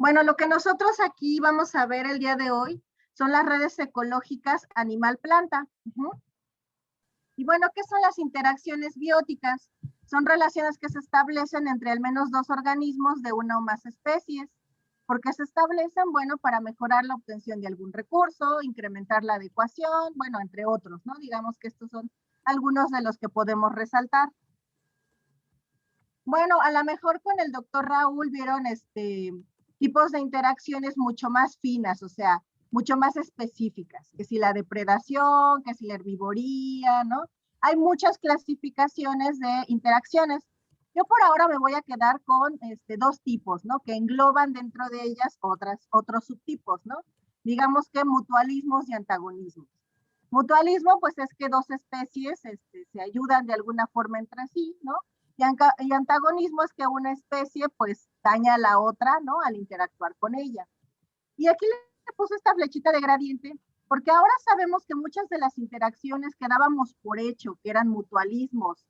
Bueno, lo que nosotros aquí vamos a ver el día de hoy son las redes ecológicas animal-planta. Y bueno, ¿qué son las interacciones bióticas? Son relaciones que se establecen entre al menos dos organismos de una o más especies. ¿Por qué se establecen? Bueno, para mejorar la obtención de algún recurso, incrementar la adecuación, bueno, entre otros, ¿no? Digamos que estos son algunos de los que podemos resaltar. Bueno, a lo mejor con el doctor Raúl vieron tipos de interacciones mucho más finas, o sea, mucho más específicas, que si la depredación, que si la herbivoría, ¿no? Hay muchas clasificaciones de interacciones. Yo por ahora me voy a quedar con dos tipos, ¿no? Que engloban dentro de ellas otros subtipos, ¿no? Digamos que mutualismos y antagonismos. Mutualismo, pues es que dos especies se ayudan de alguna forma entre sí, ¿no? Y antagonismo es que una especie pues daña a la otra, ¿no? Al interactuar con ella. Y aquí le puse esta flechita de gradiente porque ahora sabemos que muchas de las interacciones que dábamos por hecho, que eran mutualismos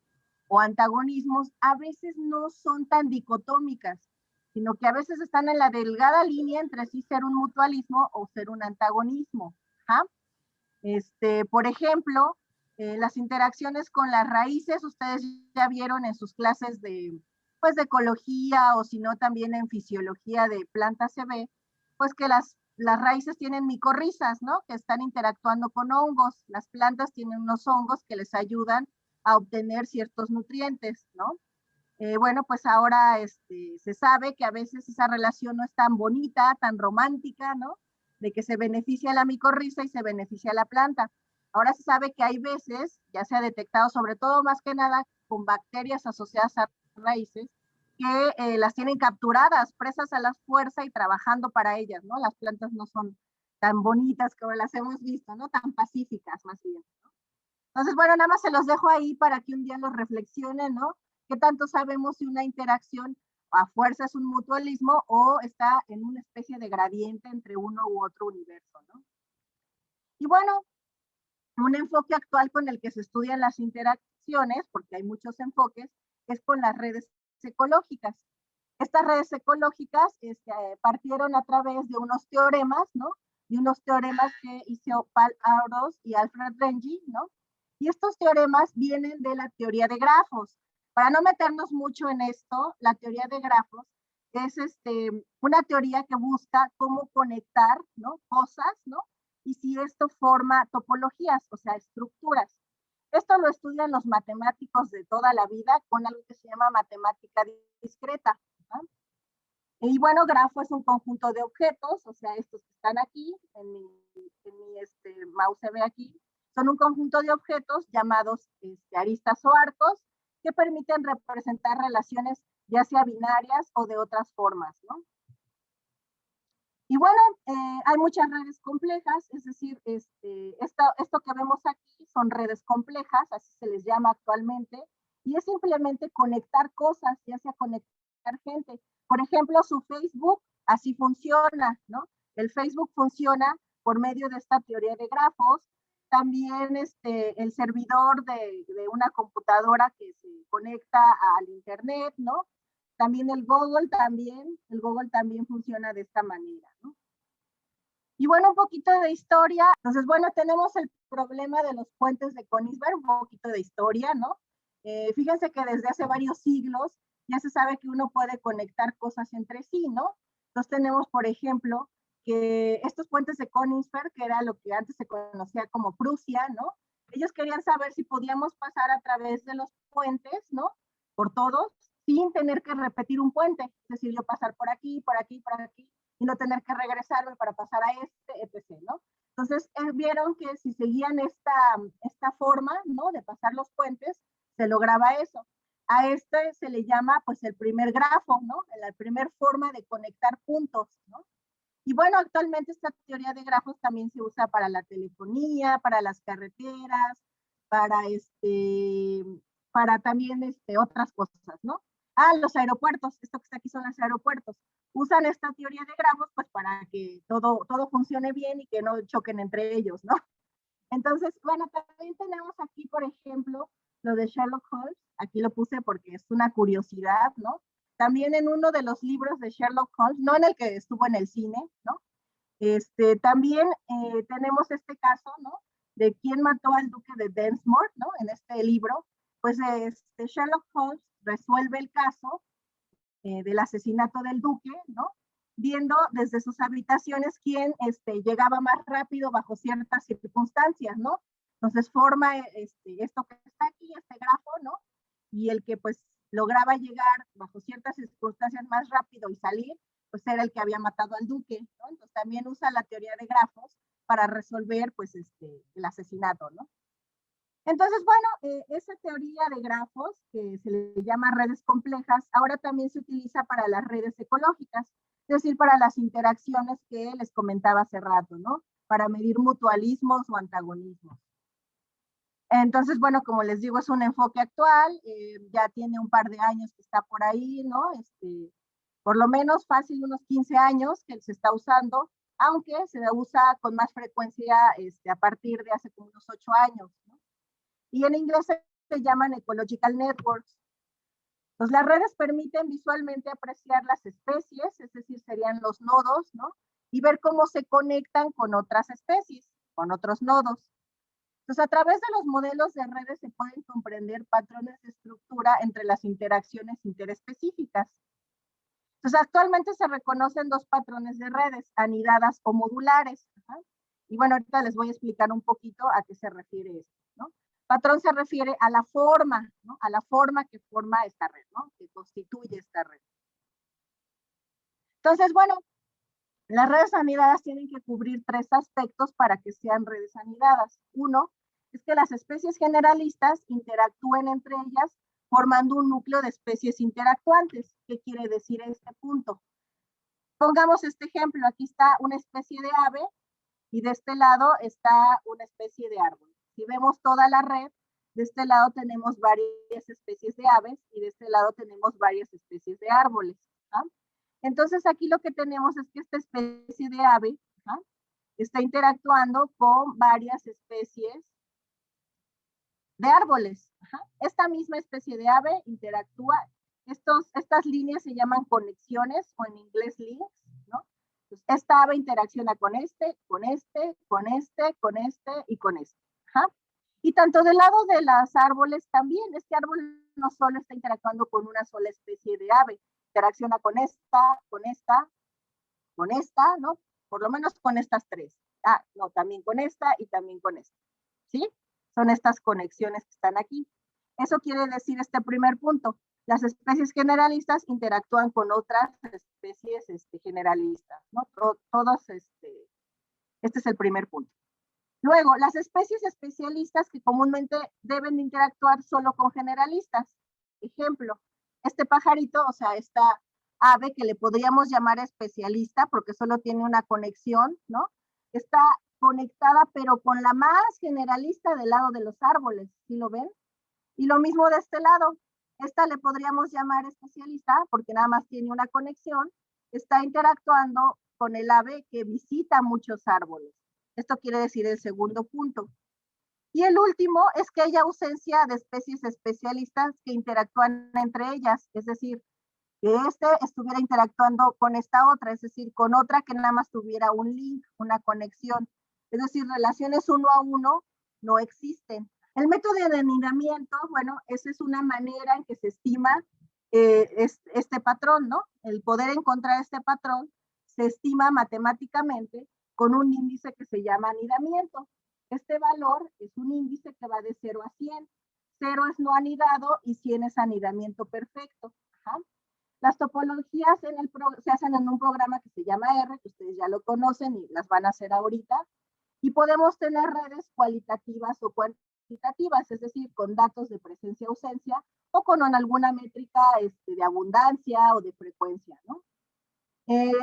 o antagonismos, a veces no son tan dicotómicas, sino que a veces están en la delgada línea entre sí ser un mutualismo o ser un antagonismo. ¿Ah? Por ejemplo, las interacciones con las raíces, ustedes ya vieron en sus clases pues, de ecología o si no también en fisiología de plantas se ve, pues que las raíces tienen micorrizas, ¿no? Que están interactuando con hongos. Las plantas tienen unos hongos que les ayudan a obtener ciertos nutrientes, ¿no? Bueno, pues ahora se sabe que a veces esa relación no es tan bonita, tan romántica, ¿no? De que se beneficia la micorriza y se beneficia la planta. Ahora se sabe que hay veces, ya se ha detectado sobre todo más que nada con bacterias asociadas a raíces, que las tienen capturadas, presas a la fuerza y trabajando para ellas, ¿no? Las plantas no son tan bonitas como las hemos visto, ¿no? Tan pacíficas más bien, ¿no? Entonces, bueno, nada más se los dejo ahí para que un día los reflexionen, ¿no? ¿Qué tanto sabemos si una interacción a fuerza es un mutualismo o está en una especie de gradiente entre uno u otro universo, ¿no? Y bueno, un enfoque actual con el que se estudian las interacciones, porque hay muchos enfoques, es con las redes ecológicas. Estas redes ecológicas partieron a través de unos teoremas, ¿no? De unos teoremas que hizo Paul Auros y Alfred Rengi, ¿no? Y estos teoremas vienen de la teoría de grafos. Para no meternos mucho en esto, la teoría de grafos es una teoría que busca cómo conectar, ¿no? Cosas, ¿no? Y si esto forma topologías, o sea, estructuras. Esto lo estudian los matemáticos de toda la vida con algo que se llama matemática discreta, ¿no? Y bueno, grafo es un conjunto de objetos, o sea, estos que están aquí, en mi mouse se ve aquí, son un conjunto de objetos llamados aristas o arcos que permiten representar relaciones ya sea binarias o de otras formas, ¿no? Y bueno, hay muchas redes complejas, es decir, esto que vemos aquí son redes complejas, así se les llama actualmente, y es simplemente conectar cosas, ya sea conectar gente. Por ejemplo, su Facebook así funciona, ¿no? El Facebook funciona por medio de esta teoría de grafos, también el servidor de una computadora que se conecta al internet, ¿no? También el Google también funciona de esta manera, ¿no? Y bueno, un poquito de historia. Entonces, bueno, tenemos el problema de los puentes de Königsberg, un poquito de historia, ¿no? Fíjense que desde hace varios siglos ya se sabe que uno puede conectar cosas entre sí, ¿no? Entonces tenemos, por ejemplo, que estos puentes de Königsberg, que era lo que antes se conocía como Prusia, ¿no? Ellos querían saber si podíamos pasar a través de los puentes, ¿no? Por todos, sin tener que repetir un puente. Es decir, yo pasar por aquí, por aquí, por aquí, y no tener que regresarme para pasar a etc., ¿no? Entonces, vieron que si seguían esta forma, ¿no? De pasar los puentes, se lograba eso. A se le llama, pues, el primer grafo, ¿no? La primera forma de conectar puntos, ¿no? Y bueno, actualmente esta teoría de grafos también se usa para la telefonía, para las carreteras, para para también otras cosas, ¿no? Ah, los aeropuertos, esto que está aquí son los aeropuertos. Usan esta teoría de grafos pues para que todo funcione bien y que no choquen entre ellos, ¿no? Entonces, bueno, también tenemos aquí, por ejemplo, lo de Sherlock Holmes. Aquí lo puse porque es una curiosidad, ¿no? también en uno de los libros de Sherlock Holmes, no en el que estuvo en el cine, ¿no? También tenemos este caso, ¿no? De quién mató al duque de Densmore, ¿no? En este libro, pues Sherlock Holmes resuelve el caso del asesinato del duque, ¿no? Viendo desde sus habitaciones quién llegaba más rápido bajo ciertas circunstancias, ¿no? Entonces forma esto que está aquí, este grafo, ¿no? Y el que pues lograba llegar bajo ciertas circunstancias más rápido y salir, pues era el que había matado al duque, ¿no? Entonces también usa la teoría de grafos para resolver pues el asesinato, ¿no? Entonces, bueno, esa teoría de grafos, que se le llama redes complejas, ahora también se utiliza para las redes ecológicas, es decir, para las interacciones que les comentaba hace rato, ¿no? Para medir mutualismos o antagonismos. Entonces, bueno, como les digo, es un enfoque actual, ya tiene un par de años que está por ahí, ¿no? Por lo menos fácil unos 15 años que se está usando, aunque se usa con más frecuencia a partir de hace como unos 8 años, ¿no? Y en inglés se llaman ecological networks. Pues las redes permiten visualmente apreciar las especies, es decir, serían los nodos, ¿no? Y ver cómo se conectan con otras especies, con otros nodos. Entonces, a través de los modelos de redes se pueden comprender patrones de estructura entre las interacciones interespecíficas. Entonces, actualmente se reconocen dos patrones de redes, anidadas o modulares. ¿Ajá? Y bueno, ahorita les voy a explicar un poquito a qué se refiere esto, ¿no? Patrón se refiere a la forma, ¿no? A la forma que forma esta red, ¿no? Que constituye esta red. Entonces, bueno, las redes anidadas tienen que cubrir tres aspectos para que sean redes anidadas. Uno, es que las especies generalistas interactúen entre ellas formando un núcleo de especies interactuantes. ¿Qué quiere decir este punto? Pongamos este ejemplo, aquí está una especie de ave y de este lado está una especie de árbol. Si vemos toda la red, de este lado tenemos varias especies de aves y de este lado tenemos varias especies de árboles. ¿Ah? Entonces aquí lo que tenemos es que esta especie de ave está interactuando con varias especies de árboles. Esta misma especie de ave interactúa. Estas líneas se llaman conexiones o en inglés links, ¿no? Entonces, esta ave interacciona con este, con este, con este, con este y con este. Y tanto del lado de los árboles también, este árbol no solo está interactuando con una sola especie de ave, interacciona con esta, con esta, con esta, ¿no? Por lo menos con estas tres. Ah, no, también con esta y también con esta. ¿Sí? Son estas conexiones que están aquí. Eso quiere decir este primer punto. Las especies generalistas interactúan con otras especies generalistas, ¿no? Todos, este es el primer punto. Luego, las especies especialistas que comúnmente deben interactuar solo con generalistas. Ejemplo, este pajarito, o sea, esta ave que le podríamos llamar especialista porque solo tiene una conexión, ¿no? Está conectada pero con la más generalista del lado de los árboles, ¿sí lo ven? Y lo mismo de este lado, esta le podríamos llamar especialista porque nada más tiene una conexión, está interactuando con el ave que visita muchos árboles. Esto quiere decir el segundo punto. Y el último es que haya ausencia de especies especialistas que interactúan entre ellas, es decir, que estuviera interactuando con esta otra, es decir, con otra que nada más tuviera un link, una conexión. Es decir, relaciones uno a uno no existen. El método de anidamiento, bueno, esa es una manera en que se estima este patrón, ¿no? El poder encontrar este patrón se estima matemáticamente con un índice que se llama anidamiento. Este valor es un índice que va de 0 a 100. 0 es no anidado y 100 es anidamiento perfecto. Ajá. Las topologías se hacen en un programa que se llama R, que ustedes ya lo conocen y las van a hacer ahorita. Y podemos tener redes cualitativas o cuantitativas, es decir, con datos de presencia-ausencia o con alguna métrica de abundancia o de frecuencia, ¿no?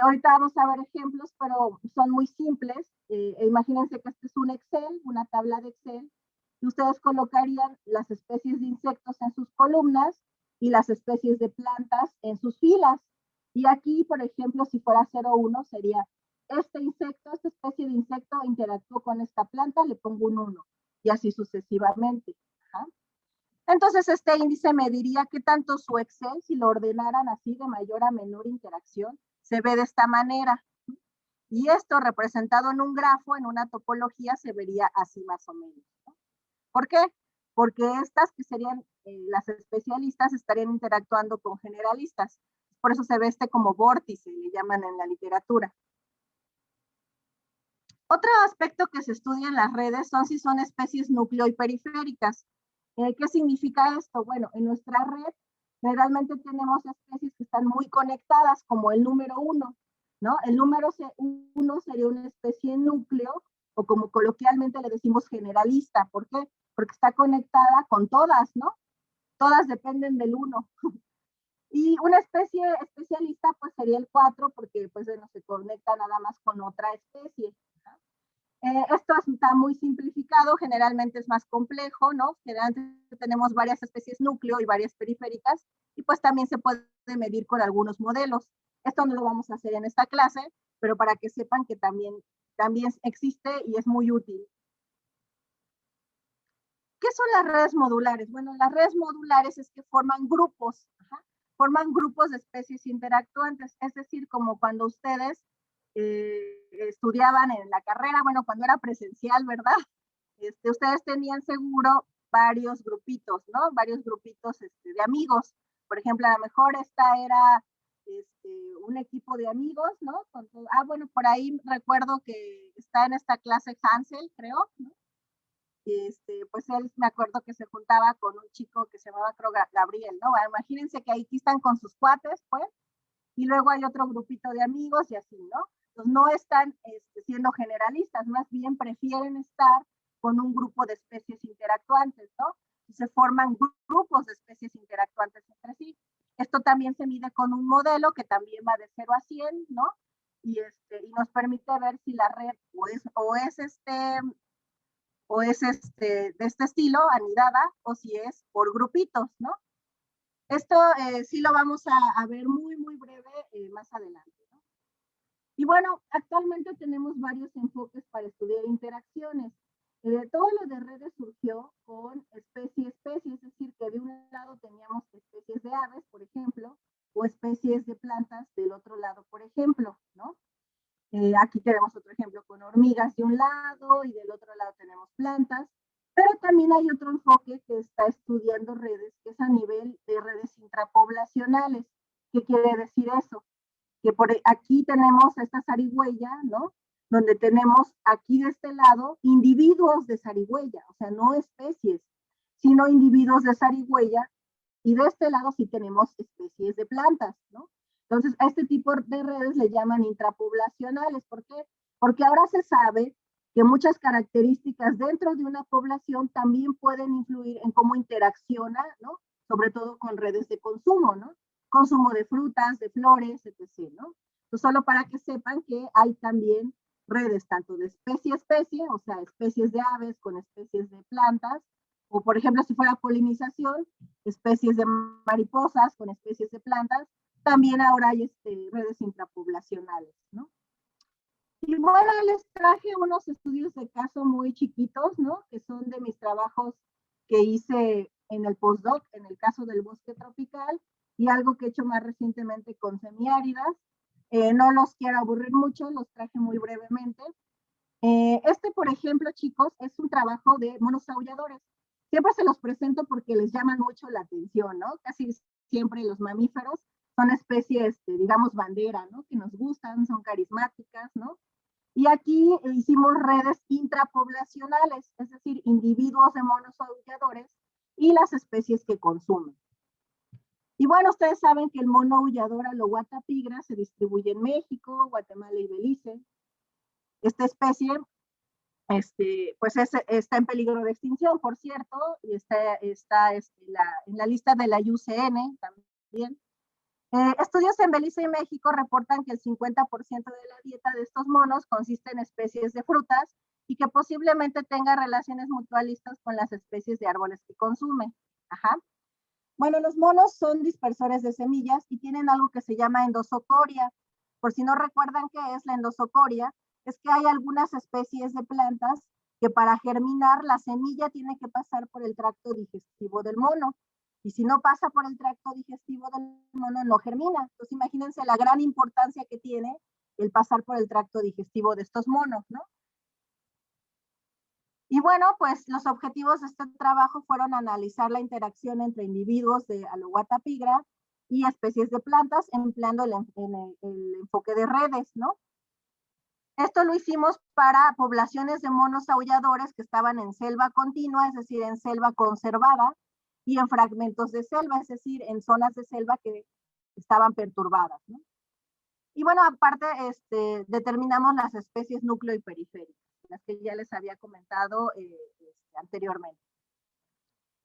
Ahorita vamos a ver ejemplos, pero son muy simples. Imagínense que este es un Excel, una tabla de Excel, y ustedes colocarían las especies de insectos en sus columnas y las especies de plantas en sus filas. Y aquí, por ejemplo, si fuera 0,1, sería este insecto, esta especie de insecto interactuó con esta planta, le pongo un 1, y así sucesivamente. ¿Ah? Entonces, este índice mediría qué tanto su Excel, si lo ordenaran así de mayor a menor interacción, se ve de esta manera. Y esto representado en un grafo, en una topología, se vería así más o menos, ¿no? ¿Por qué? Porque estas que serían las especialistas estarían interactuando con generalistas. Por eso se ve este como vórtice, le llaman en la literatura. Otro aspecto que se estudia en las redes son si son especies núcleo y periféricas. ¿Qué significa esto? Bueno, en nuestra red generalmente tenemos especies que están muy conectadas, como el número 1, ¿no? El número 1 sería una especie núcleo, o como coloquialmente le decimos generalista. ¿Por qué? Porque está conectada con todas, ¿no? Todas dependen del 1. Y una especie especialista, pues sería el 4, porque pues bueno, se conecta nada más con otra especie. Esto está muy simplificado, generalmente es más complejo, ¿no? Generalmente tenemos varias especies núcleo y varias periféricas, y pues también se puede medir con algunos modelos. Esto no lo vamos a hacer en esta clase, pero para que sepan que también existe y es muy útil. ¿Qué son las redes modulares? Bueno, las redes modulares es que forman grupos, forman grupos de especies interactuantes, es decir, como cuando ustedes estudiaban en la carrera, bueno, cuando era presencial, ¿verdad? Ustedes tenían seguro varios grupitos, ¿no? Varios grupitos de amigos. Por ejemplo, a lo mejor esta era un equipo de amigos, ¿no? Bueno, por ahí recuerdo que está en esta clase Hansel, creo, ¿no? Pues él me acuerdo que se juntaba con un chico que se llamaba, creo, Gabriel, ¿no? Bueno, imagínense que aquí están con sus cuates, pues, y luego hay otro grupito de amigos y así, ¿no? Entonces no están siendo generalistas, más bien prefieren estar con un grupo de especies interactuantes, ¿no? Y se forman grupos de especies interactuantes entre sí. Esto también se mide con un modelo que también va de 0 a 100, ¿no? Y nos permite ver si la red o es de este estilo, anidada, o si es por grupitos, ¿no? Esto sí lo vamos a ver muy, muy breve más adelante, ¿no? Y bueno, actualmente tenemos varios enfoques para estudiar interacciones. Todo lo de redes surgió con especie, es decir, que de un lado teníamos especies de aves, por ejemplo, o especies de plantas del otro lado, por ejemplo, ¿no? Aquí tenemos otro ejemplo con hormigas de un lado y del otro lado tenemos plantas, pero también hay otro enfoque que está estudiando redes, que es a nivel de redes intrapoblacionales. ¿Qué quiere decir eso? Que por aquí tenemos esta zarigüeya, ¿no? Donde tenemos aquí de este lado individuos de zarigüeya, o sea, no especies, sino individuos de zarigüeya, y de este lado sí tenemos especies de plantas, ¿no? Entonces, a este tipo de redes le llaman intrapoblacionales. ¿Por qué? Porque ahora se sabe que muchas características dentro de una población también pueden influir en cómo interacciona, ¿no? Sobre todo con redes de consumo, ¿no? Consumo de frutas, de flores, etc., ¿no? Entonces, solo para que sepan que hay también redes tanto de especie a especie, o sea, especies de aves con especies de plantas, o por ejemplo, si fuera polinización, especies de mariposas con especies de plantas, también ahora hay redes intrapoblacionales, ¿no? Y bueno, les traje unos estudios de caso muy chiquitos, ¿no? Que son de mis trabajos que hice en el postdoc, en el caso del bosque tropical, y algo que he hecho más recientemente con semiáridas. No los quiero aburrir mucho, los traje muy brevemente. Por ejemplo, chicos, es un trabajo de monos aulladores. Siempre se los presento porque les llaman mucho la atención, ¿no? Casi siempre los mamíferos son especies, digamos, bandera, ¿no? Que nos gustan, son carismáticas, ¿no? Y aquí hicimos redes intrapoblacionales, es decir, individuos de monos aulladores y las especies que consumen. Y bueno, ustedes saben que el mono aullador Alohuata pigra se distribuye en México, Guatemala y Belice. Esta especie pues está en peligro de extinción, por cierto, y está en la lista de la IUCN también. Estudios en Belice y México reportan que el 50% de la dieta de estos monos consiste en especies de frutas y que posiblemente tenga relaciones mutualistas con las especies de árboles que consume. Ajá. Bueno, los monos son dispersores de semillas y tienen algo que se llama endosocoria. Por si no recuerdan qué es la endosocoria, es que hay algunas especies de plantas que para germinar la semilla tiene que pasar por el tracto digestivo del mono. Y si no pasa por el tracto digestivo del mono, no germina. Entonces imagínense la gran importancia que tiene el pasar por el tracto digestivo de estos monos, ¿no? Y bueno, pues los objetivos de este trabajo fueron analizar la interacción entre individuos de Aloguata pigra y especies de plantas empleando el enfoque de redes, ¿no? Esto lo hicimos para poblaciones de monos aulladores que estaban en selva continua, es decir, en selva conservada, y en fragmentos de selva, es decir, en zonas de selva que estaban perturbadas, ¿no? Y bueno, aparte, determinamos las especies núcleo y periféricas, las que ya les había comentado anteriormente.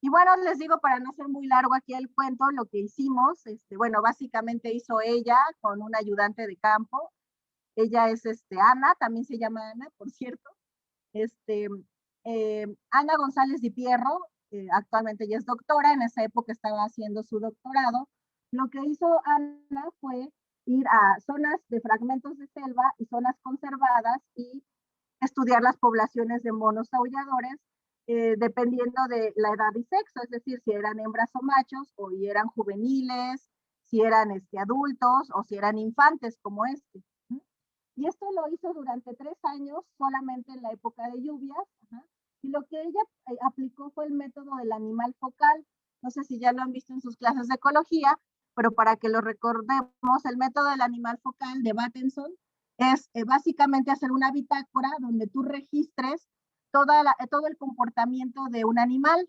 Y bueno, les digo, para no ser muy largo aquí el cuento, lo que hicimos, bueno, básicamente hizo ella con un ayudante de campo. Ella es Ana, también se llama Ana, por cierto. Ana González Di Pierro, actualmente ya es doctora, en esa época estaba haciendo su doctorado. Lo que hizo Ana fue ir a zonas de fragmentos de selva y zonas conservadas y estudiar las poblaciones de monos aulladores dependiendo de la edad y sexo, es decir, si eran hembras o machos, o si eran juveniles, si eran adultos o si eran infantes como este. Y esto lo hizo durante 3 años, solamente en la época de lluvias. Y lo que ella aplicó fue el método del animal focal. No sé si ya lo han visto en sus clases de ecología, pero para que lo recordemos, el método del animal focal de Battenson es básicamente hacer una bitácora donde tú registres todo el comportamiento de un animal.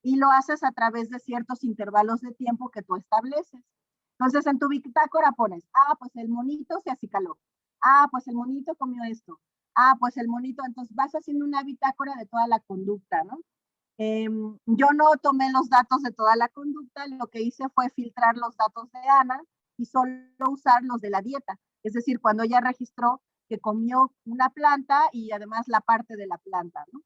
Y lo haces a través de ciertos intervalos de tiempo que tú estableces. Entonces, en tu bitácora pones, pues el monito se acicaló. Pues el monito comió esto. Pues el monito, entonces vas haciendo una bitácora de toda la conducta, ¿no? Yo no tomé los datos de toda la conducta, lo que hice fue filtrar los datos de Ana y solo usar los de la dieta. Es decir, cuando ella registró que comió una planta y además la parte de la planta, ¿no?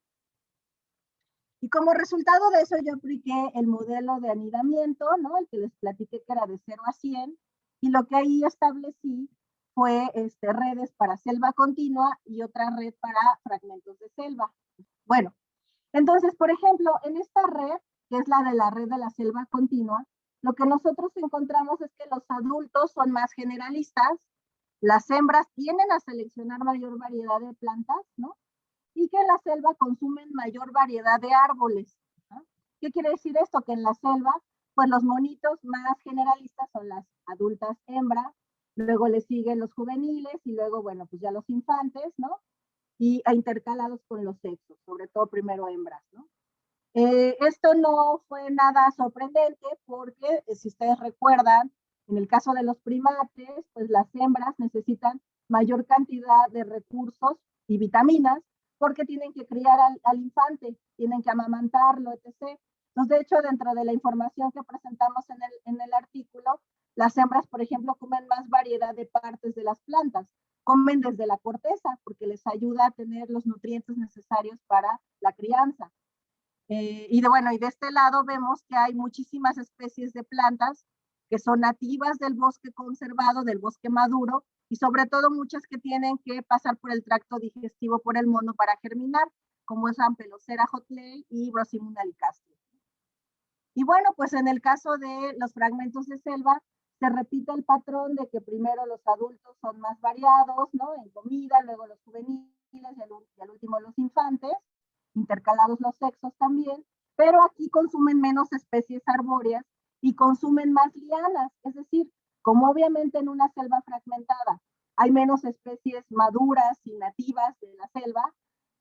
Y como resultado de eso yo apliqué el modelo de anidamiento, ¿no? El que les platiqué que era de 0 a 100, y lo que ahí establecí fue redes para selva continua y otra red para fragmentos de selva. Bueno, entonces, por ejemplo, en esta red, que es la de la red de la selva continua, lo que nosotros encontramos es que los adultos son más generalistas, las hembras tienden a seleccionar mayor variedad de plantas, ¿no? Y que en la selva consumen mayor variedad de árboles. ¿No? ¿Qué quiere decir esto? Que en la selva, pues los monitos más generalistas son las adultas hembras, luego le siguen los juveniles y luego, bueno, pues ya los infantes, ¿no? Y intercalados con los sexos, sobre todo primero hembras, ¿no? Esto no fue nada sorprendente porque, si ustedes recuerdan, en el caso de los primates, pues las hembras necesitan mayor cantidad de recursos y vitaminas porque tienen que criar al infante, tienen que amamantarlo, etc. Entonces, de hecho, dentro de la información que presentamos en el artículo, las hembras, por ejemplo, comen más variedad de partes de las plantas. Comen desde la corteza porque les ayuda a tener los nutrientes necesarios para la crianza. Y de este lado vemos que hay muchísimas especies de plantas que son nativas del bosque conservado, del bosque maduro, y sobre todo muchas que tienen que pasar por el tracto digestivo por el mono para germinar, como es Ampelocera hotley y Brosimum alicastri. Y bueno, pues en el caso de los fragmentos de selva, se repite el patrón de que primero los adultos son más variados, ¿no? En comida, luego los juveniles y al último los infantes, intercalados los sexos también, pero aquí consumen menos especies arbóreas y consumen más lianas, es decir, como obviamente en una selva fragmentada hay menos especies maduras y nativas de la selva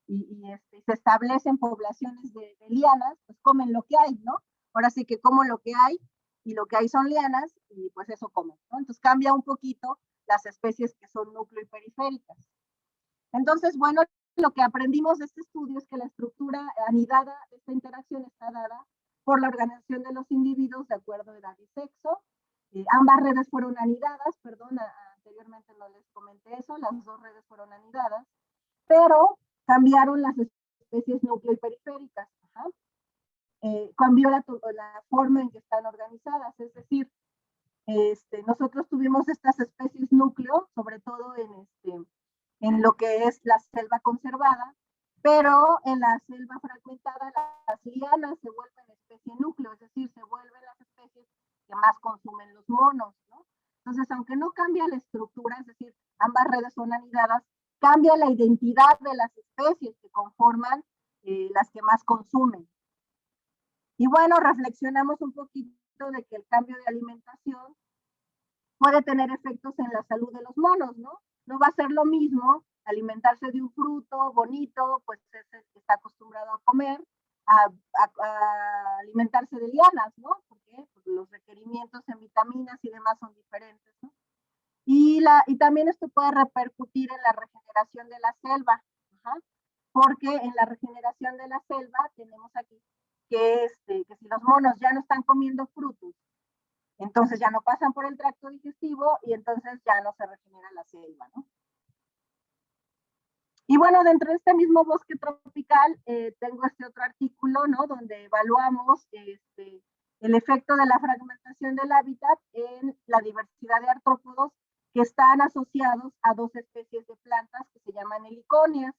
y se establecen poblaciones de lianas, pues comen lo que hay, ¿no? Ahora sí que como lo que hay y lo que hay son lianas y pues eso comen, ¿no? Entonces cambia un poquito las especies que son núcleo y periféricas. Entonces, bueno, lo que aprendimos de este estudio es que la estructura anidada de esta interacción está dada por la organización de los individuos de acuerdo a edad y sexo. Ambas redes fueron anidadas, perdón, anteriormente no les comenté eso, las dos redes fueron anidadas, pero cambiaron las especies núcleo y periféricas. Cambió la forma en que están organizadas, es decir, nosotros tuvimos estas especies núcleo, sobre todo en lo que es la selva conservada, Pero en la selva fragmentada las lianas se vuelven especie núcleo, es decir, se vuelven las especies que más consumen los monos, ¿no? Entonces, aunque no cambia la estructura, es decir, ambas redes son anidadas, cambia la identidad de las especies que conforman las que más consumen. Y bueno, reflexionamos un poquito de que el cambio de alimentación puede tener efectos en la salud de los monos, ¿no? No va a ser lo mismo alimentarse de un fruto bonito, pues es el que está acostumbrado a comer, a alimentarse de lianas, ¿no? Porque pues, los requerimientos en vitaminas y demás son diferentes, ¿no? Y también esto puede repercutir en la regeneración de la selva, ajá, porque en la regeneración de la selva tenemos aquí que si los monos ya no están comiendo frutos, entonces ya no pasan por el tracto digestivo y entonces ya no se regenera la selva, ¿no? Y bueno, dentro de este mismo bosque tropical tengo este otro artículo, ¿no? Donde evaluamos el efecto de la fragmentación del hábitat en la diversidad de artrópodos que están asociados a dos especies de plantas que se llaman heliconias,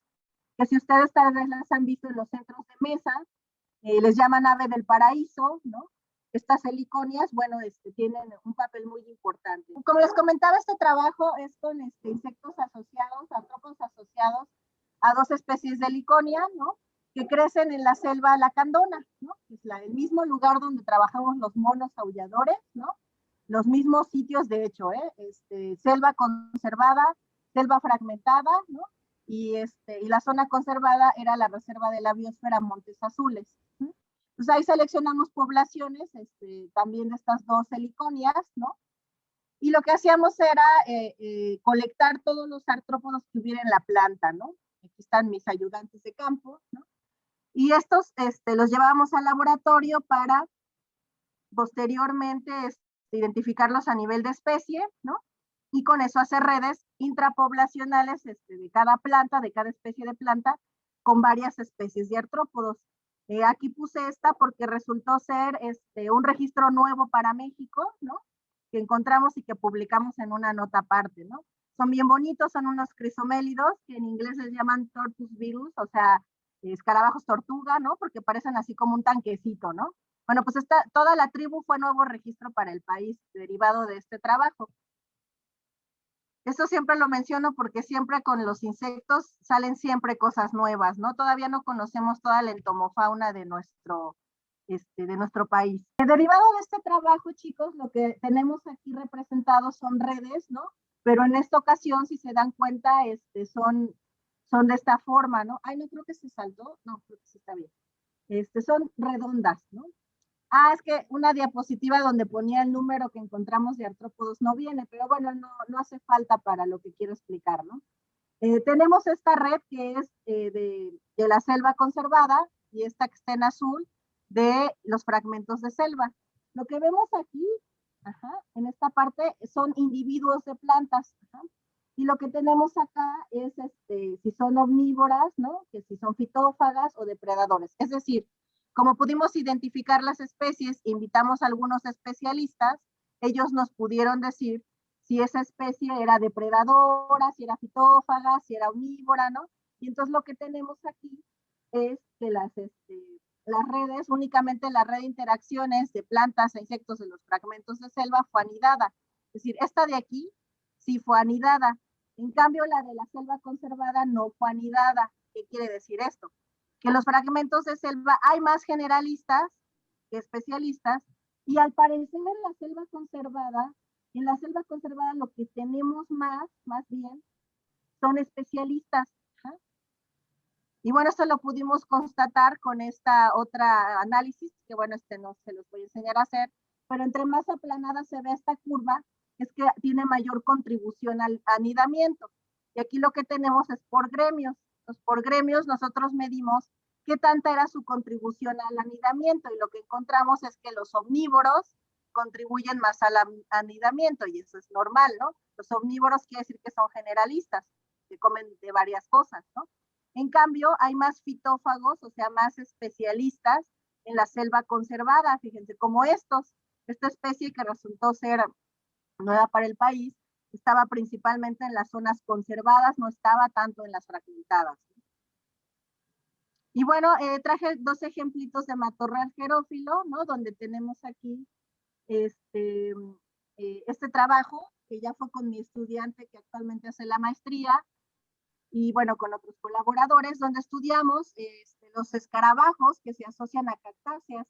que si ustedes tal vez las han visto en los centros de mesa, les llaman ave del paraíso, ¿no? Estas heliconias, bueno, tienen un papel muy importante. Como les comentaba, este trabajo es con insectos asociados, artrópodos asociados a dos especies de heliconia, ¿no? Que crecen en la selva lacandona, ¿no? Es el mismo lugar donde trabajamos los monos aulladores, ¿no? Los mismos sitios, de hecho, selva conservada, selva fragmentada, ¿no? Y la zona conservada era la reserva de la biosfera Montes Azules. Pues ahí seleccionamos poblaciones también de estas dos heliconias, ¿no? Y lo que hacíamos era colectar todos los artrópodos que hubiera en la planta, ¿no? Aquí están mis ayudantes de campo, ¿no? Y estos los llevábamos al laboratorio para posteriormente identificarlos a nivel de especie, ¿no? Y con eso hacer redes intrapoblacionales de cada planta, de cada especie de planta, con varias especies de artrópodos. Aquí puse esta porque resultó ser un registro nuevo para México, ¿no? Que encontramos y que publicamos en una nota aparte, ¿no? Son bien bonitos, son unos crisomélidos que en inglés les llaman tortoise virus, o sea, escarabajos tortuga, ¿no? Porque parecen así como un tanquecito, ¿no? Bueno, pues toda la tribu fue nuevo registro para el país derivado de este trabajo. Esto siempre lo menciono porque siempre con los insectos salen siempre cosas nuevas, ¿no? Todavía no conocemos toda la entomofauna de nuestro país. Derivado de este trabajo, chicos, lo que tenemos aquí representados son redes, ¿no? Pero en esta ocasión, si se dan cuenta, son de esta forma, ¿no? Ay, no creo que se saltó, no, creo que sí está bien. Son redondas, ¿no? Ah, es que una diapositiva donde ponía el número que encontramos de artrópodos no viene, pero bueno, no hace falta para lo que quiero explicar, ¿no? Tenemos esta red que es de la selva conservada y esta que está en azul de los fragmentos de selva. Lo que vemos aquí, ajá, en esta parte, son individuos de plantas. Ajá, y lo que tenemos acá es si son omnívoras, ¿no? Que si son fitófagas o depredadores. Es decir, como pudimos identificar las especies, invitamos a algunos especialistas, ellos nos pudieron decir si esa especie era depredadora, si era fitófaga, si era omnívora, ¿no? Y entonces lo que tenemos aquí es que las redes, únicamente la red de interacciones de plantas e insectos de los fragmentos de selva fue anidada. Es decir, esta de aquí sí fue anidada. En cambio, la de la selva conservada no fue anidada. ¿Qué quiere decir esto? Que los fragmentos de selva hay más generalistas que especialistas y al parecer en la selva conservada lo que tenemos más bien, son especialistas. ¿Ja? Y bueno, esto lo pudimos constatar con esta otra análisis, que bueno, no se los voy a enseñar a hacer, pero entre más aplanada se ve esta curva, es que tiene mayor contribución al anidamiento. Y aquí lo que tenemos es por gremios. Entonces, por gremios nosotros medimos qué tanta era su contribución al anidamiento y lo que encontramos es que los omnívoros contribuyen más al anidamiento y eso es normal, ¿no? Los omnívoros quiere decir que son generalistas, que comen de varias cosas, ¿no? En cambio, hay más fitófagos, o sea, más especialistas en la selva conservada, fíjense, como esta especie que resultó ser nueva para el país, estaba principalmente en las zonas conservadas, no estaba tanto en las fragmentadas. Y bueno, traje dos ejemplitos de matorral xerófilo, ¿no? Donde tenemos aquí este, este trabajo, que ya fue con mi estudiante que actualmente hace la maestría, y bueno, con otros colaboradores, donde estudiamos los escarabajos que se asocian a cactáceas.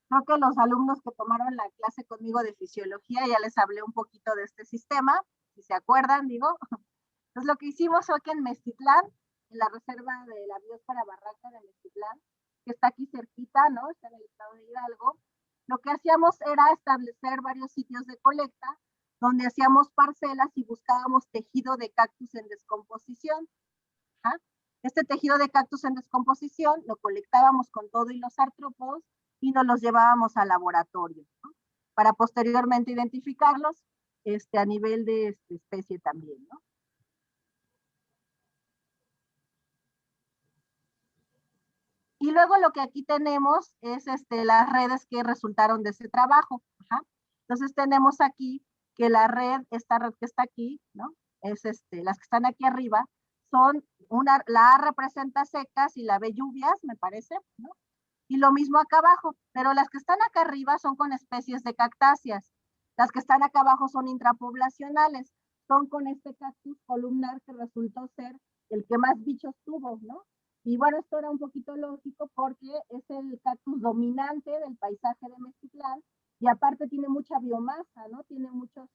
Creo que los alumnos que tomaron la clase conmigo de fisiología ya les hablé un poquito de este sistema, si se acuerdan, digo. Entonces lo que hicimos fue que en Meztitlán, en la reserva de la biosfera Barranca de Meztitlán, que está aquí cerquita, ¿no? Está en el estado de Hidalgo, lo que hacíamos era establecer varios sitios de colecta donde hacíamos parcelas y buscábamos tejido de cactus en descomposición. ¿Ah? Este tejido de cactus en descomposición lo colectábamos con todo y los artrópodos y nos los llevábamos al laboratorio, ¿no? Para posteriormente identificarlos a nivel de especie también, ¿no? Y luego lo que aquí tenemos es las redes que resultaron de ese trabajo. Ajá. Entonces tenemos aquí que esta red que está aquí, ¿no? Es las que están aquí arriba, son la A representa secas y la B lluvias, me parece, ¿no? Y lo mismo acá abajo, pero las que están acá arriba son con especies de cactáceas. Las que están acá abajo son intrapoblacionales, son con este cactus columnar que resultó ser el que más bichos tuvo, ¿no? Y bueno, esto era un poquito lógico porque es el cactus dominante del paisaje de Mezquitlán y aparte tiene mucha biomasa, ¿no? Tiene muchos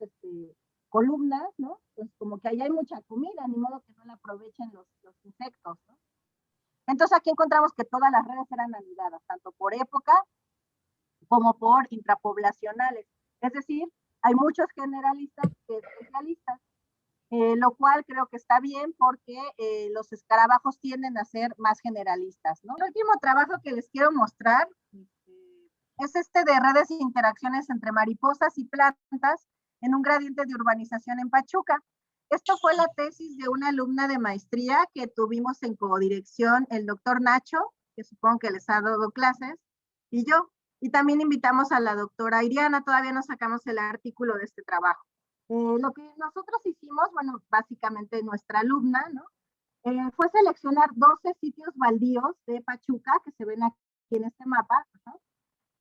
columnas, ¿no? Pues como que ahí hay mucha comida, ni modo que no la aprovechen los insectos, ¿no? Entonces aquí encontramos que todas las redes eran anidadas, tanto por época como por intrapoblacionales. Es decir, hay muchos generalistas que especialistas, lo cual creo que está bien porque los escarabajos tienden a ser más generalistas, ¿no? El último trabajo que les quiero mostrar es de redes e interacciones entre mariposas y plantas en un gradiente de urbanización en Pachuca. Esto fue la tesis de una alumna de maestría que tuvimos en codirección el doctor Nacho, que supongo que les ha dado clases, y yo. Y también invitamos a la doctora Iriana, todavía no sacamos el artículo de este trabajo. Lo que nosotros hicimos, bueno, básicamente nuestra alumna, ¿no? Fue seleccionar 12 sitios baldíos de Pachuca, que se ven aquí en este mapa, ¿no?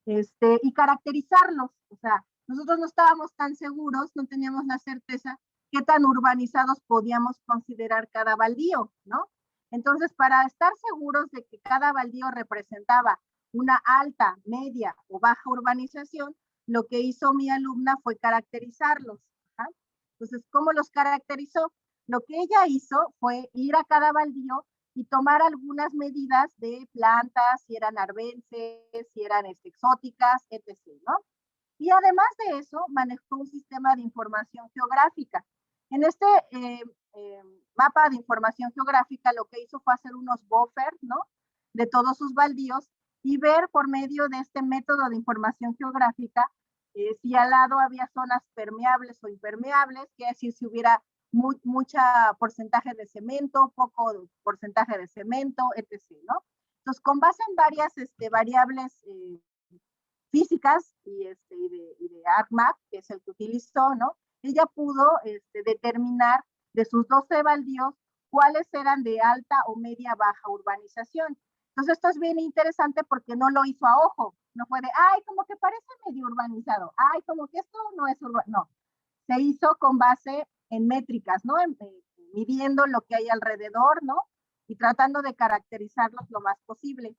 Y caracterizarlos. O sea, nosotros no estábamos tan seguros, no teníamos la certeza qué tan urbanizados podíamos considerar cada baldío, ¿no? Entonces, para estar seguros de que cada baldío representaba una alta, media o baja urbanización, lo que hizo mi alumna fue caracterizarlos. ¿Ah? Entonces, ¿cómo los caracterizó? Lo que ella hizo fue ir a cada baldío y tomar algunas medidas de plantas, si eran arbences, si eran exóticas, etc., ¿no? Y además de eso, manejó un sistema de información geográfica. En eh, eh, mapa de información geográfica, lo que hizo fue hacer unos buffers, ¿no? De todos sus baldíos y ver por medio de este método de información geográfica si al lado había zonas permeables o impermeables, que es decir, si hubiera mucha porcentaje de cemento, poco porcentaje de cemento, etc., ¿no? Entonces, con base en varias variables físicas y de ArcMap, que es el que utilizó, ¿no? Ella pudo determinar de sus 12 baldíos cuáles eran de alta o media baja urbanización. Entonces esto es bien interesante porque no lo hizo a ojo, no fue de, ay, como que parece medio urbanizado, ay, como que esto no es urbano, no, se hizo con base en métricas, ¿no? Midiendo lo que hay alrededor, ¿no? Y tratando de caracterizarlos lo más posible.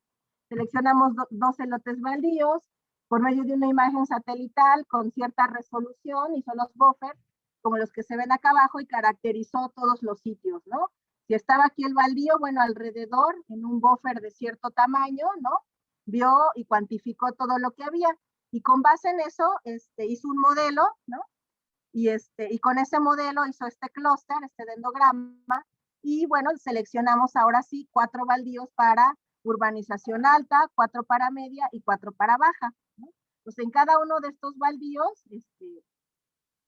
Seleccionamos 12 lotes baldíos por medio de una imagen satelital con cierta resolución, hizo los buffers, como los que se ven acá abajo, y caracterizó todos los sitios, ¿no? Si estaba aquí el baldío, bueno, alrededor, en un buffer de cierto tamaño, ¿no? Vio y cuantificó todo lo que había. Y con base en eso, hizo un modelo, ¿no? Y con ese modelo hizo este clúster, este dendrograma, y bueno, seleccionamos ahora sí 4 baldíos para urbanización alta, 4 para media y 4 para baja, ¿no? Pues en cada uno de estos baldíos,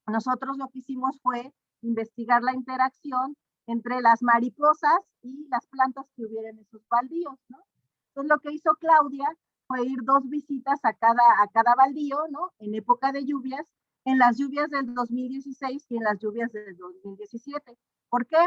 nosotros lo que hicimos fue investigar la interacción entre las mariposas y las plantas que hubiera en esos baldíos, ¿no? Entonces lo que hizo Claudia fue ir 2 visitas a cada baldío, ¿no? En época de lluvias, en las lluvias del 2016 y en las lluvias del 2017. ¿Por qué?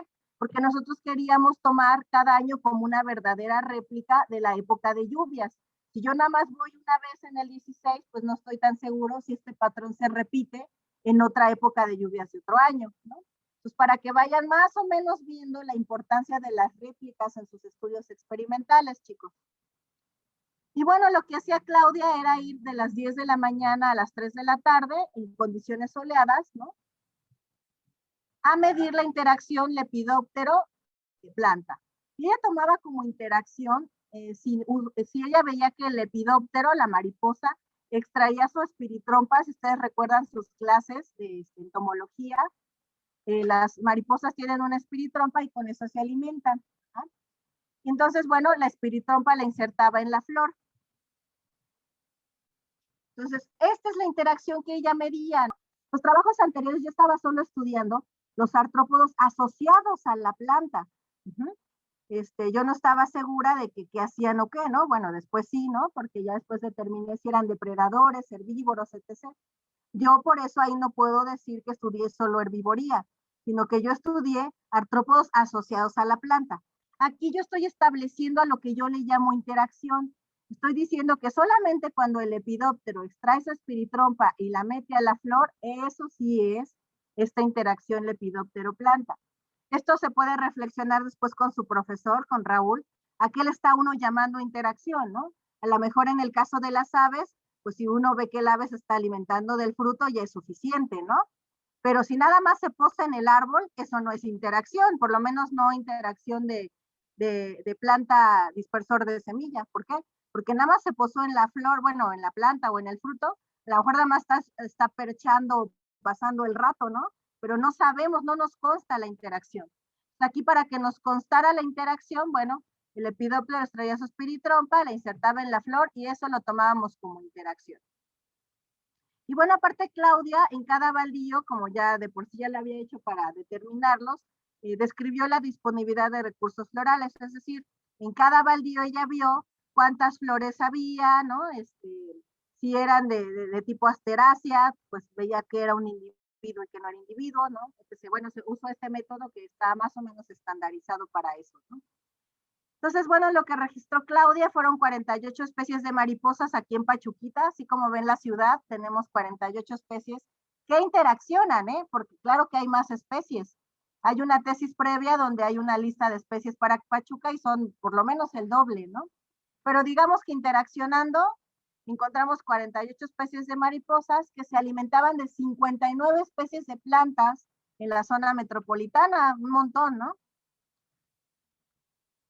porque nosotros queríamos tomar cada año como una verdadera réplica de la época de lluvias. Si yo nada más voy una vez en el 16, pues no estoy tan seguro si este patrón se repite en otra época de lluvias de otro año, ¿no? Pues para que vayan más o menos viendo la importancia de las réplicas en sus estudios experimentales, chicos. Y bueno, lo que hacía Claudia era ir de las 10 de la mañana a las 3 de la tarde en condiciones soleadas, ¿no? A medir la interacción lepidóptero-planta. Y ella tomaba como interacción, si ella veía que el lepidóptero, la mariposa, extraía su espiritrompa, si ustedes recuerdan sus clases de entomología, las mariposas tienen una espiritrompa y con eso se alimentan. ¿Ah? Entonces, bueno, la espiritrompa la insertaba en la flor. Entonces, esta es la interacción que ella medía. Los trabajos anteriores yo estaba solo estudiando los artrópodos asociados a la planta. Yo no estaba segura de qué hacían o qué, ¿no? Bueno, después sí, ¿no? Porque ya después determiné si eran depredadores, herbívoros, etc. Yo por eso ahí no puedo decir que estudié solo herbivoría, sino que yo estudié artrópodos asociados a la planta. Aquí yo estoy estableciendo a lo que yo le llamo interacción. Estoy diciendo que solamente cuando el lepidóptero extrae su espiritrompa y la mete a la flor, eso sí es esta interacción lepidóptero-planta. Esto se puede reflexionar después con su profesor, con Raúl, a qué le está uno llamando interacción, ¿no? A lo mejor en el caso de las aves, pues si uno ve que el ave se está alimentando del fruto ya es suficiente, ¿no? Pero si nada más se posa en el árbol, eso no es interacción, por lo menos no interacción de planta dispersor de semilla. ¿Por qué? Porque nada más se posó en la flor, bueno, en la planta o en el fruto, a lo mejor nada más está perchando, pasando el rato, ¿no? Pero no sabemos, no nos consta la interacción. Aquí para que nos constara la interacción, bueno, el lepidóptero extraía su espiritrompa, la insertaba en la flor y eso lo tomábamos como interacción. Y bueno, aparte Claudia, en cada baldío, como ya de por sí ya la había hecho para determinarlos, describió la disponibilidad de recursos florales, es decir, en cada baldío ella vio cuántas flores había, ¿no? Si eran de tipo asterácea, pues veía que era un individuo y que no era individuo, ¿no? Entonces, bueno, se usó este método que está más o menos estandarizado para eso, ¿no? Entonces, bueno, lo que registró Claudia fueron 48 especies de mariposas aquí en Pachuquita, así como ven la ciudad, tenemos 48 especies que interaccionan, porque claro que hay más especies. Hay una tesis previa donde hay una lista de especies para Pachuca y son por lo menos el doble, ¿no? Pero digamos que interaccionando, encontramos 48 especies de mariposas que se alimentaban de 59 especies de plantas en la zona metropolitana, un montón, ¿no?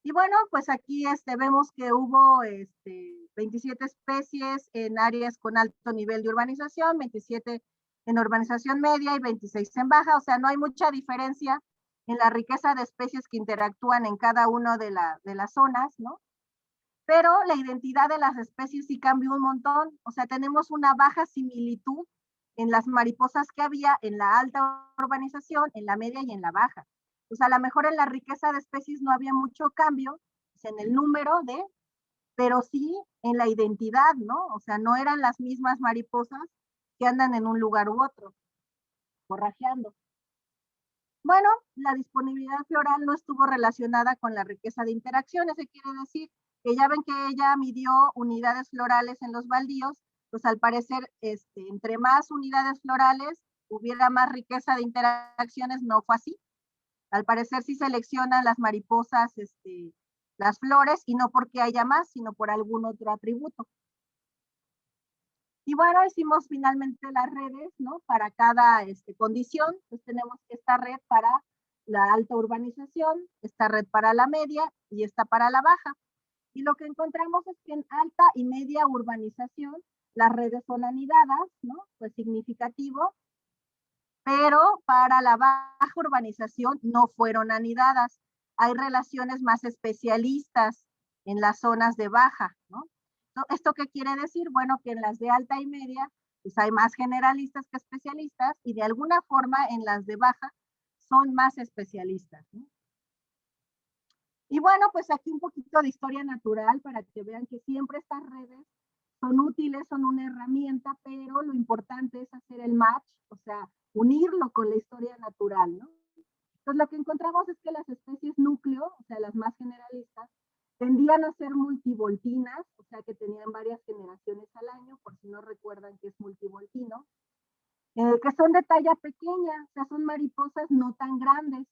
Y bueno, pues aquí vemos que hubo 27 especies en áreas con alto nivel de urbanización, 27 en urbanización media y 26 en baja, o sea, no hay mucha diferencia en la riqueza de especies que interactúan en cada una de las zonas, ¿no? Pero la identidad de las especies sí cambió un montón, o sea, tenemos una baja similitud en las mariposas que había en la alta urbanización, en la media y en la baja. O sea, a lo mejor en la riqueza de especies no había mucho cambio, en el número pero sí en la identidad, ¿no? O sea, no eran las mismas mariposas que andan en un lugar u otro, forrajeando. Bueno, la disponibilidad floral no estuvo relacionada con la riqueza de interacciones, ¿qué quiere decir? Que ya ven que ella midió unidades florales en los baldíos, pues al parecer, entre más unidades florales hubiera más riqueza de interacciones, no fue así. Al parecer sí seleccionan las mariposas, las flores, y no porque haya más, sino por algún otro atributo. Y bueno, hicimos finalmente las redes, ¿no? Para cada condición, pues tenemos esta red para la alta urbanización, esta red para la media y esta para la baja. Y lo que encontramos es que en alta y media urbanización las redes son anidadas, ¿no? Pues significativo, pero para la baja urbanización no fueron anidadas. Hay relaciones más especialistas en las zonas de baja, ¿no? ¿Esto qué quiere decir? Bueno, que en las de alta y media, pues hay más generalistas que especialistas, y de alguna forma en las de baja son más especialistas, ¿no? Y bueno, pues aquí un poquito de historia natural para que vean que siempre estas redes son útiles, son una herramienta, pero lo importante es hacer el match, o sea, unirlo con la historia natural, ¿no? Entonces lo que encontramos es que las especies núcleo, o sea, las más generalistas, tendían a ser multivoltinas, o sea, que tenían varias generaciones al año, por si no recuerdan que es multivoltino, que son de talla pequeña, o sea, son mariposas no tan grandes.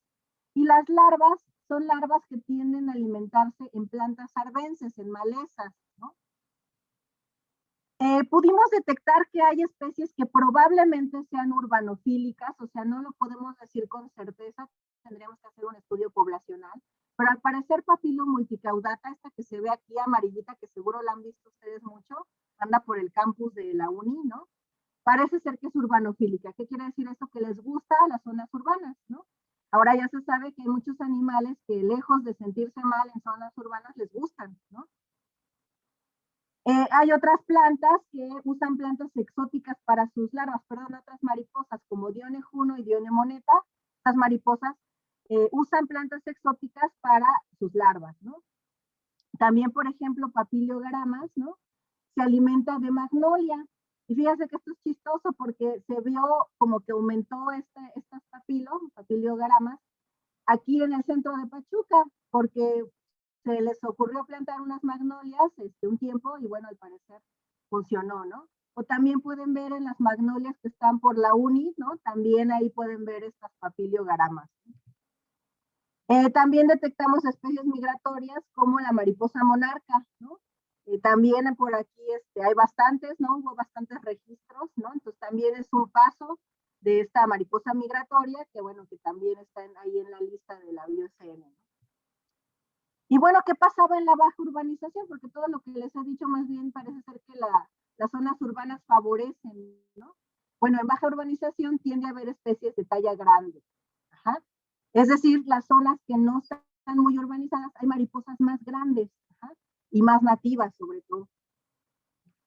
Y las larvas son larvas que tienden a alimentarse en plantas arbences, en malezas, ¿no? Pudimos detectar que hay especies que probablemente sean urbanofílicas, o sea, no lo podemos decir con certeza, tendríamos que hacer un estudio poblacional, pero al parecer Papilio multicaudata, esta que se ve aquí amarillita, que seguro la han visto ustedes mucho, anda por el campus de la uni, ¿no? Parece ser que es urbanofílica. ¿Qué quiere decir eso? Que les gusta las zonas urbanas, ¿no? Ahora ya se sabe que hay muchos animales que lejos de sentirse mal en zonas urbanas les gustan, ¿no? Hay otras plantas que usan plantas exóticas para sus larvas, perdón, otras mariposas como Dione juno y Dione moneta, estas mariposas usan plantas exóticas para sus larvas, ¿no? También, por ejemplo, Papilio garamas, ¿no? Se alimenta de magnolia. Y fíjense que esto es chistoso porque se vio como que aumentó estas Papilio garamas, aquí en el centro de Pachuca, porque se les ocurrió plantar unas magnolias un tiempo y bueno, al parecer funcionó, ¿no? O también pueden ver en las magnolias que están por la uni, ¿no? También ahí pueden ver estas Papilio garamas. También detectamos especies migratorias como la mariposa monarca, ¿no? También por aquí hay bastantes, ¿no? Hubo bastantes registros, ¿no? Entonces también es un paso de esta mariposa migratoria que, bueno, que también está ahí en la lista de la BioCN, ¿no? Y bueno, ¿qué pasaba en la baja urbanización? Porque todo lo que les he dicho más bien parece ser que las zonas urbanas favorecen, ¿no? Bueno, en baja urbanización tiende a haber especies de talla grande. Ajá. Es decir, las zonas que no están muy urbanizadas, hay mariposas más grandes, ajá, y más nativas sobre todo.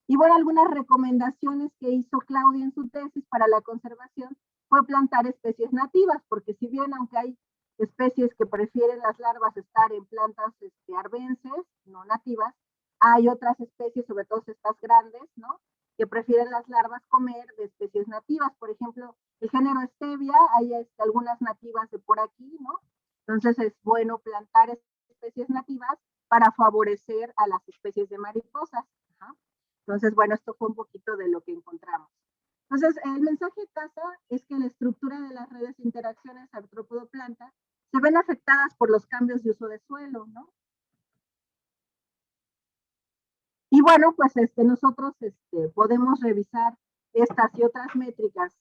Y bueno, algunas recomendaciones que hizo Claudia en su tesis para la conservación fue plantar especies nativas, porque si bien aunque hay especies que prefieren las larvas estar en plantas arbences, no nativas, hay otras especies, sobre todo estas grandes, ¿no?, que prefieren las larvas comer de especies nativas. Por ejemplo, el género Stevia, hay algunas nativas de por aquí, ¿no? Entonces es bueno plantar especies nativas para favorecer a las especies de mariposas. Ajá. Entonces, bueno, esto fue un poquito de lo que encontramos. Entonces, el mensaje de casa es que la estructura de las redes de interacciones artrópodo-planta se ven afectadas por los cambios de uso de suelo, ¿no? Y bueno, pues nosotros podemos revisar estas y otras métricas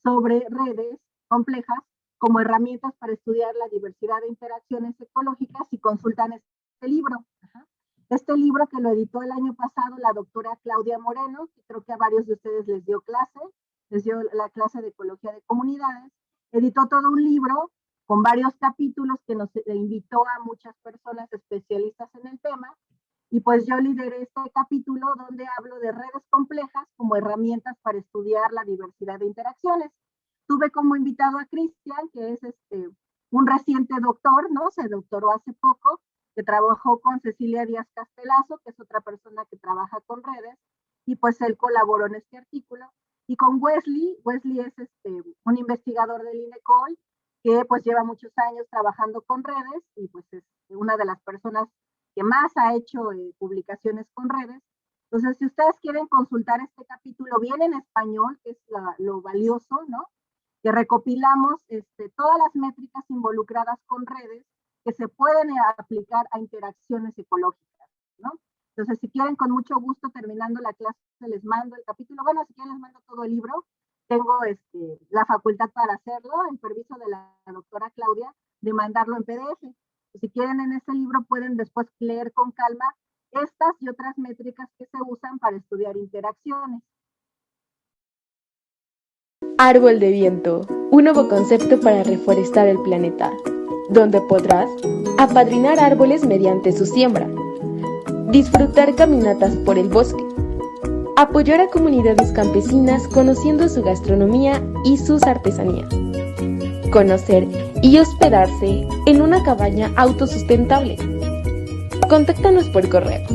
sobre redes complejas como herramientas para estudiar la diversidad de interacciones ecológicas y consultan este libro. Ajá. Este libro que lo editó el año pasado la doctora Claudia Moreno, que creo que a varios de ustedes les dio la clase de Ecología de Comunidades, editó todo un libro con varios capítulos que nos invitó a muchas personas especialistas en el tema, y pues yo lideré este capítulo donde hablo de redes complejas como herramientas para estudiar la diversidad de interacciones. Tuve como invitado a Cristian, que es un reciente doctor, ¿no? Se doctoró hace poco, que trabajó con Cecilia Díaz Castelazo, que es otra persona que trabaja con redes, y pues él colaboró en este artículo. Y con Wesley es un investigador del INECOL, que pues lleva muchos años trabajando con redes, y pues es una de las personas que más ha hecho publicaciones con redes. Entonces, si ustedes quieren consultar este capítulo bien en español, que es lo valioso, ¿no?, que recopilamos todas las métricas involucradas con redes que se pueden aplicar a interacciones ecológicas, ¿no? Entonces, si quieren, con mucho gusto, terminando la clase, les mando el capítulo. Bueno, si quieren, les mando todo el libro. Tengo la facultad para hacerlo, el permiso de la doctora Claudia, de mandarlo en PDF. Si quieren, en ese libro pueden después leer con calma estas y otras métricas que se usan para estudiar interacciones. Árbol de Viento, un nuevo concepto para reforestar el planeta, donde podrás apadrinar árboles mediante su siembra, disfrutar caminatas por el bosque, apoyar a comunidades campesinas conociendo su gastronomía y sus artesanías, conocer y hospedarse en una cabaña autosustentable. Contáctanos por correo.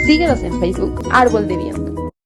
Síguenos en Facebook, Árbol de Viento.